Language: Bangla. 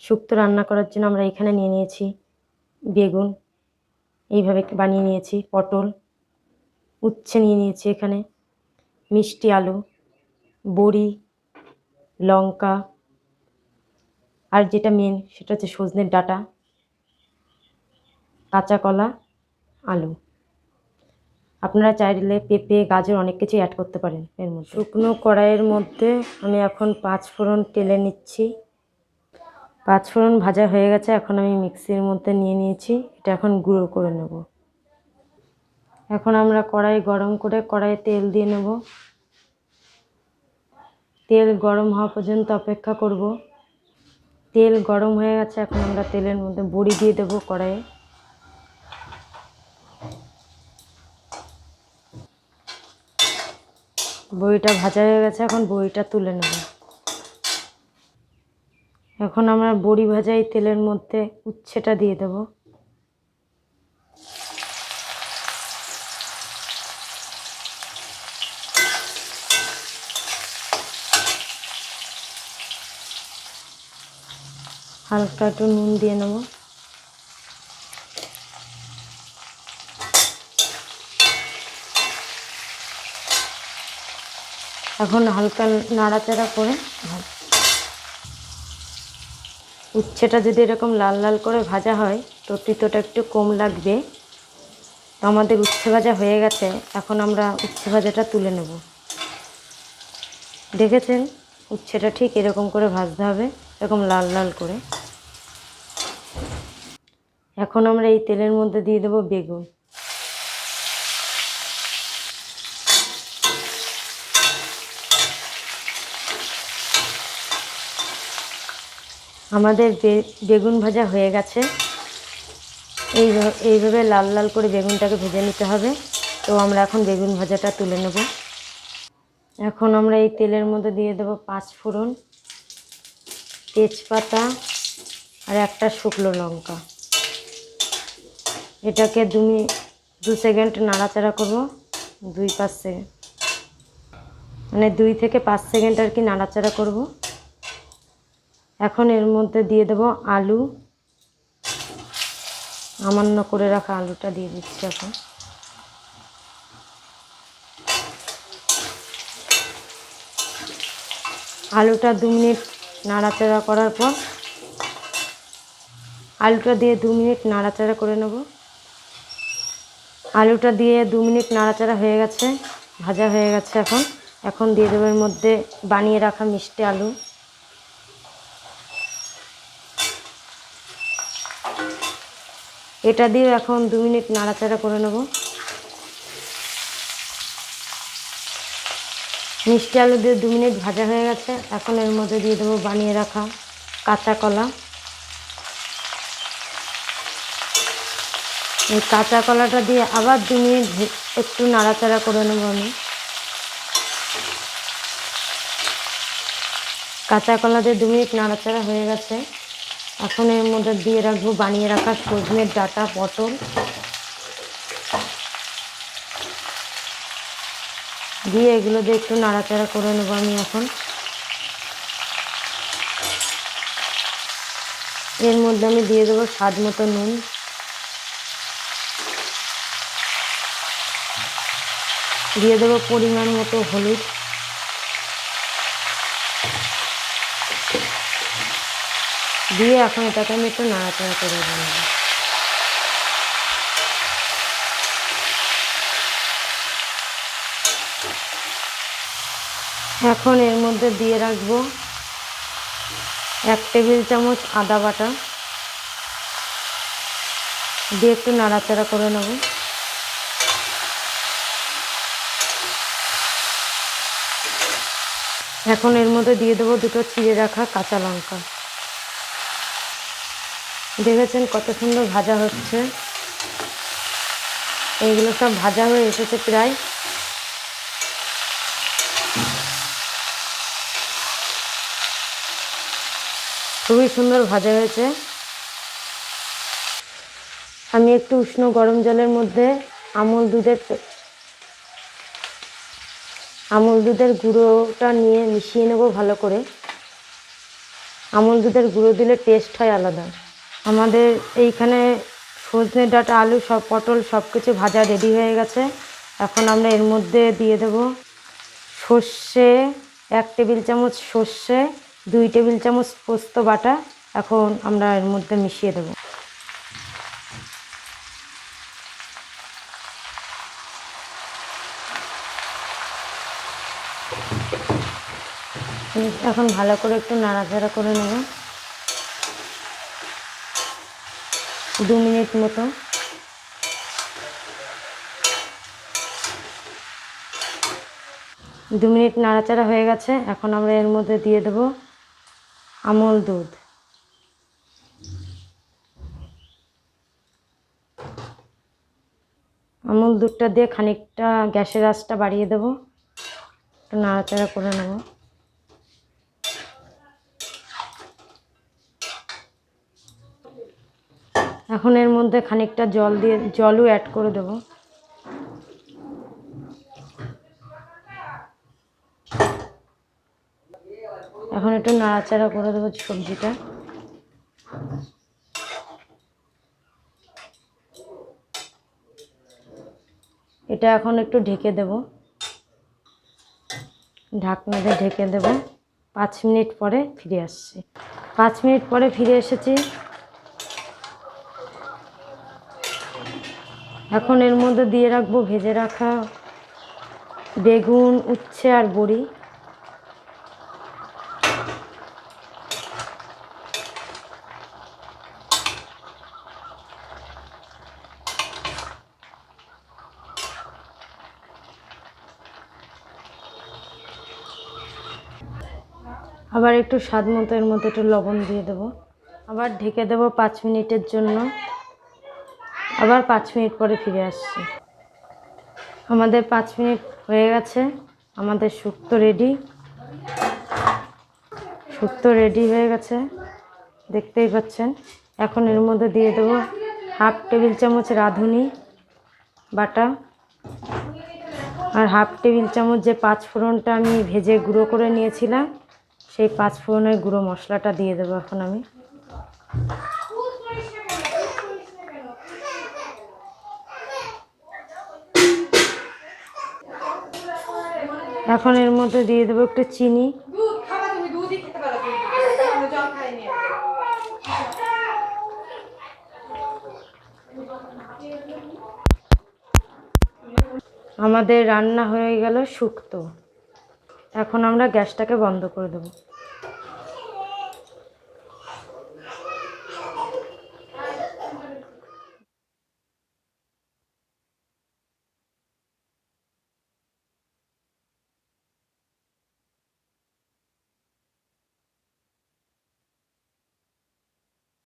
শুক্তো রান্না করার জন্য আমরা এখানে নিয়ে নিয়েছি বেগুন, এইভাবে বানিয়ে নিয়েছি, পটল, উচ্ছে নিয়ে নিয়েছি, এখানে মিষ্টি আলু, বড়ি, লঙ্কা, আর যেটা মেন সেটা হচ্ছে সজনের ডাঁটা, কাঁচা কলা, আলু। আপনারা চাইলে পেঁপে, গাজর অনেক কিছুই অ্যাড করতে পারেন এর মধ্যে। শুকনো কড়াইয়ের মধ্যে আমি এখন 5 ফোড়ন তেলে নিচ্ছি। 5 ফোড়ন ভাজা হয়ে গেছে, এখন আমি মিক্সির মধ্যে নিয়ে নিয়েছি, এটা এখন গুঁড়ো করে নেব। এখন আমরা কড়াই গরম করে কড়াইয়ে তেল দিয়ে নেব। তেল গরম হওয়া পর্যন্ত অপেক্ষা করব। তেল গরম হয়ে গেছে, এখন আমরা তেলের মধ্যে বড়ি দিয়ে দেবো কড়াইয়ে। বড়িটা ভাজা হয়ে গেছে, এখন বড়িটা তুলে নেব। এখন আমরা বড়ি ভাজা এই তেলের মধ্যে উচ্ছেটা দিয়ে দেব। হালকা একটু নুন দিয়ে নেব। এখন হালকা নাড়াচাড়া করে উচ্ছেটা যদি এরকম লাল লাল করে ভাজা হয় তো তিতোটা একটু কম লাগবে। তো আমাদের উচ্ছে ভাজা হয়ে গেছে, এখন আমরা উচ্ছে ভাজাটা তুলে নেব। দেখেছেন উচ্ছেটা ঠিক এরকম করে ভাজতে হবে, এরকম লাল লাল করে। এখন আমরা এই তেলের মধ্যে দিয়ে দেব বেগুন। আমাদের বেগুন ভাজা হয়ে গেছে। এইভাবে লাল লাল করে বেগুনটাকে ভেজে নিতে হবে। তো আমরা এখন বেগুন ভাজাটা তুলে নেব। এখন আমরা এই তেলের মধ্যে দিয়ে দেব 5 ফোড়ন, তেজপাতা আর একটা শুকনো লঙ্কা। এটাকে 2 সেকেন্ড নাড়াচাড়া করব, 2-5 সেকেন্ড, মানে 2 থেকে 5 সেকেন্ড আর কি নাড়াচাড়া করব। এখন এর মধ্যে দিয়ে দেব আলু, সামান্য করে রাখা আলুটা দিয়ে দিচ্ছি। এখন আলুটা 2 মিনিট নাড়াচাড়া করার পর আলুটা দিয়ে 2 মিনিট নাড়াচাড়া করে নেব। আলুটা দিয়ে 2 মিনিট নাড়াচাড়া হয়ে গেছে, ভাজা হয়ে গেছে। এখন দিয়ে দেবো এর মধ্যে বানিয়ে রাখা মিষ্টি আলু। এটা দিয়ে এখন 2 মিনিট নাড়াচাড়া করে নেব। মিষ্টি আলু দিয়ে 2 মিনিট ভাজা হয়ে গেছে, এখন এর মধ্যে দিয়ে দেবো বানিয়ে রাখা কাঁচা কলা। এই কাঁচা কলাটা দিয়ে আবার 2 মিনিট একটু নাড়াচাড়া করে নেব আমি। কাঁচা কলা দিয়ে 2 মিনিট নাড়াচাড়া হয়ে গেছে, এখন এর মধ্যে দিয়ে রাখবো বানিয়ে রাখা সজনের ডাঁটা, পটল দিয়ে এগুলো দিয়ে একটু নাড়াচাড়া করে নেবো আমি। এখন এর মধ্যে আমি দিয়ে দেবো স্বাদ মতো নুন, দিয়ে দেবো পরিমাণ মতো হলুদ, দিয়ে এখন এটাকে আমি একটু নাড়াচাড়া করে নেব। এখন এর মধ্যে দিয়ে রাখবো 1 টেবিল চামচ আদা বাটা, দিয়ে একটু নাড়াচাড়া করে নেব। এখন এর মধ্যে দিয়ে দেবো 2টো চিড়ে রাখা কাঁচা লঙ্কা। দেখেছেন কত সুন্দর ভাজা হচ্ছে। এইগুলো সব ভাজা হয়ে এসেছে প্রায়। খুবই সুন্দর ভাজা হয়েছে। আমি একটু উষ্ণ গরম জলের মধ্যে আমুল দুধের গুঁড়োটা নিয়ে মিশিয়ে নেব ভালো করে। আমুল দুধের গুঁড়ো দিলে টেস্ট হয় আলাদা। আমাদের এইখানে সজনে ডাঁটা, আলু, সব পটল সব কিছু ভাজা রেডি হয়ে গেছে। এখন আমরা এর মধ্যে দিয়ে দেব সর্ষে, 1 টেবিল চামচ সর্ষে, 2 টেবিল চামচ পোস্ত বাটা। এখন আমরা এর মধ্যে মিশিয়ে দেব। এখন ভালো করে একটু নাড়াচাড়া করে নেব 2 মিনিট মতো। দু মিনিট নাড়াচাড়া হয়ে গেছে। এখন আমরা এর মধ্যে দিয়ে দেব আমুল দুধ। আমুল দুধটা দিয়ে খানিকটা গ্যাসের আঁচটা বাড়িয়ে দেব, একটু নাড়াচাড়া করে নেব। এখন এর মধ্যে খানিকটা জলও অ্যাড করে দেব। এখন একটু নাড়াচাড়া করে দেবো সবজিটা। এটা এখন একটু ঢেকে দেব, ঢাকনা দিয়ে ঢেকে দেব। 5 মিনিট পরে ফিরে আসছি। 5 মিনিট পরে ফিরে এসেছি। এখন এর মধ্যে দিয়ে রাখবো ভেজে রাখা বেগুন, উচ্ছে আর বড়ি। আবার একটু স্বাদ মতো এর মধ্যে একটু লবণ দিয়ে দেবো। আবার ঢেকে দেবো 5 মিনিটের জন্য। আবার 5 মিনিট পরে ফিরে আসছি। আমাদের 5 মিনিট হয়ে গেছে। আমাদের শুক্তো রেডি। শুক্তো রেডি হয়ে গেছে, দেখতেই পাচ্ছেন। এখন এর মধ্যে দিয়ে দেবো 1/2 টেবিল চামচ রাঁধুনি বাটা আর 1/2 টেবিল চামচ যে 5 ফোড়নটা আমি ভেজে গুঁড়ো করে নিয়েছিলাম, সেই 5 ফোড়নের গুঁড়ো মশলাটা দিয়ে দেবো এখন আমি। এখন এর মধ্যে দিয়ে দেবো একটু চিনি। আমাদের রান্না হয়ে গেল শুক্তো। এখন আমরা গ্যাসটাকে বন্ধ করে দেবো।